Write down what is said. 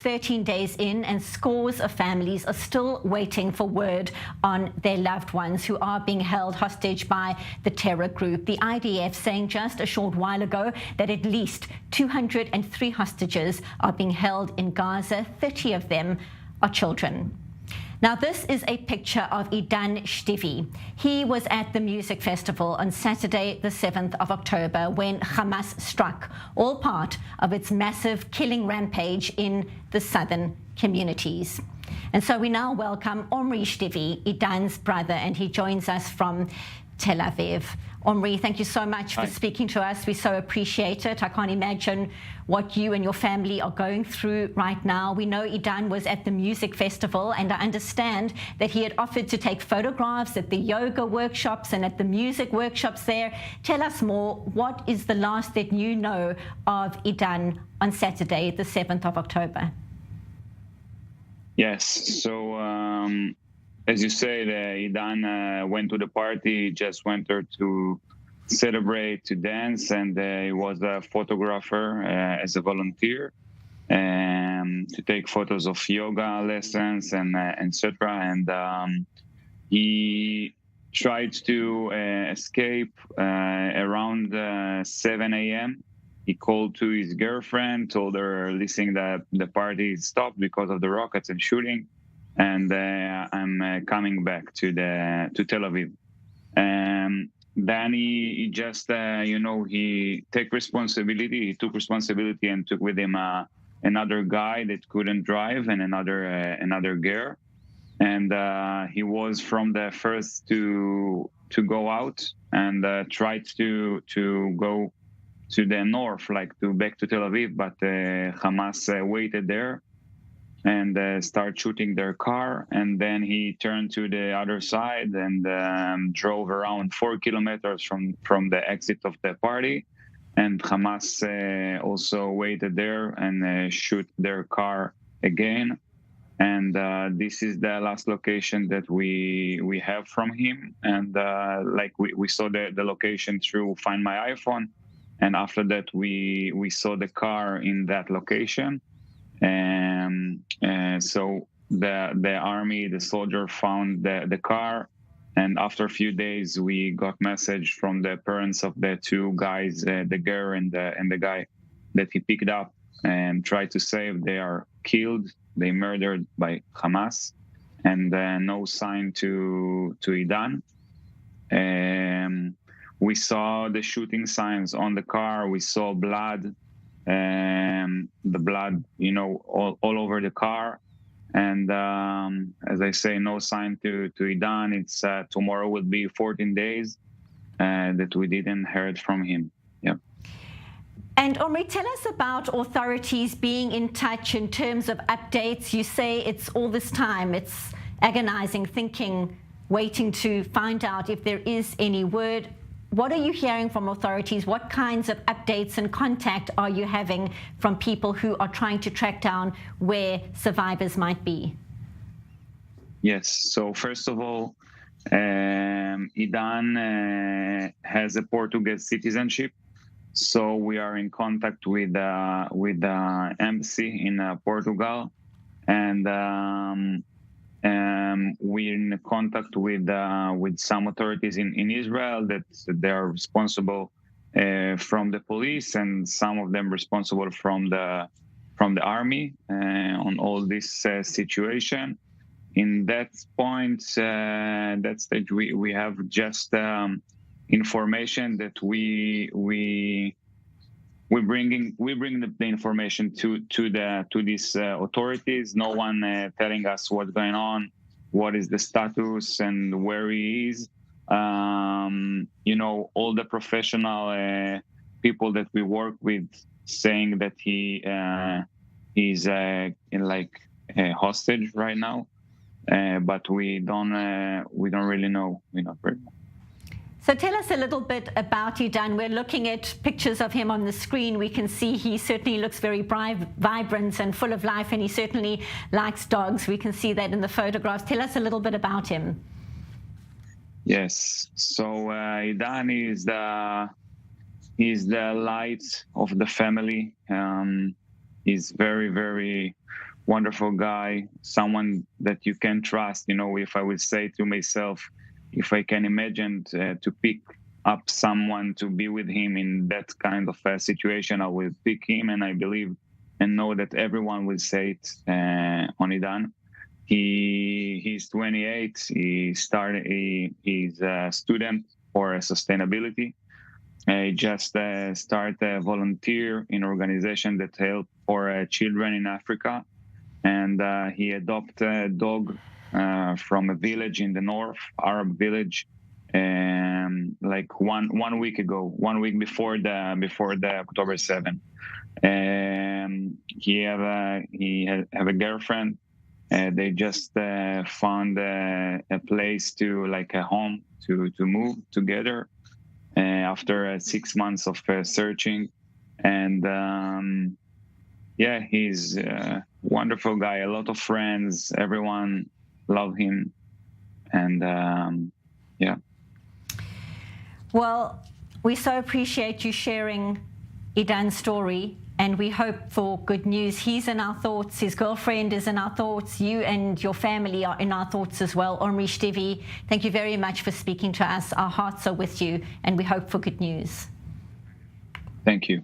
13 days in, and scores of families are still waiting for word on their loved ones who are being held hostage by the terror group. The IDF saying just a short while ago that at least 203 hostages are being held in Gaza. 30 of them are children. Now, this is a picture of Idan Shtivi. He was at the music festival on Saturday, the 7th of October, when Hamas struck, all part of its massive killing rampage in the southern communities. And so we now welcome Omri Shtivi, Idan's brother, and he joins us from Tel Aviv. Omri, thank you so much for speaking to us. We so appreciate it. I can't imagine what you and your family are going through right now. We know Idan was at the music festival, and I understand that he had offered to take photographs at the yoga workshops and at the music workshops there. Tell us more. What is the last that you know of Idan on Saturday, the 7th of October? Yes. So, as you said, Idan went to the party, just went there to celebrate, to dance, and he was a photographer as a volunteer to take photos of yoga lessons and etc. And he tried to escape around 7 a.m. He called to his girlfriend, told her, listen, that the party stopped because of the rockets and shooting. And I'm coming back to Tel Aviv. Then he just, he took responsibility and took with him another guy that couldn't drive and another girl. And he was from the first to go out and tried to go to the north, like back to Tel Aviv, but Hamas waited there and start shooting their car. And then he turned to the other side and drove around 4 kilometers from the exit of the party. And Hamas also waited there and shoot their car again. And this is the last location that we have from him. And we saw the location through Find My iPhone. And after that, we saw the car in that location. So the army, the soldier found the car, and after a few days, we got message from the parents of the two guys, the girl and the guy that he picked up and tried to save. They are killed. They murdered by Hamas, and no sign to Idan. We saw the shooting signs on the car. We saw blood. The blood, all over the car. And as I say, no sign to Idan. It's tomorrow will be 14 days that we didn't heard from him. Yeah. And Omri, tell us about authorities being in touch in terms of updates. You say it's all this time, it's agonizing, thinking, waiting to find out if there is any word. What are you hearing from authorities? What kinds of updates and contact are you having from people who are trying to track down where survivors might be? Yes. So first of all, Idan has a Portuguese citizenship. So we are in contact with the embassy in Portugal, and we're in contact with some authorities in Israel that they are responsible from the police, and some of them responsible from the army on all this situation. In that point, that stage, we have just information that we bring the information to these authorities. No one telling us what's going on, what is the status, and where he is. All the professional people that we work with saying that he is in like a hostage right now, but we don't really know. So tell us a little bit about Idan. We're looking at pictures of him on the screen. We can see he certainly looks very vibrant and full of life, and he certainly likes dogs. We can see that in the photographs. Tell us a little bit about him. Yes. So Idan is the light of the family. He's very, very wonderful guy, someone that you can trust. You know, if I would say to myself, if I can imagine to pick up someone to be with him in that kind of a situation, I will pick him, and I believe and know that everyone will say it on Idan. He's 28. He's a student for sustainability. He just started a volunteer in an organization that help for children in Africa, and he adopted a dog from a village in the north, Arab village, like one week ago, 1 week before the October 7th. He have a girlfriend. They just found a place to, like a home to move together after 6 months of searching. And yeah, he's a wonderful guy, a lot of friends, everyone love him. And yeah. Well, we so appreciate you sharing Idan's story, and we hope for good news. He's in our thoughts, his girlfriend is in our thoughts, you and your family are in our thoughts as well. Omri, Shtivi, thank you very much for speaking to us. Our hearts are with you, and we hope for good news. Thank you.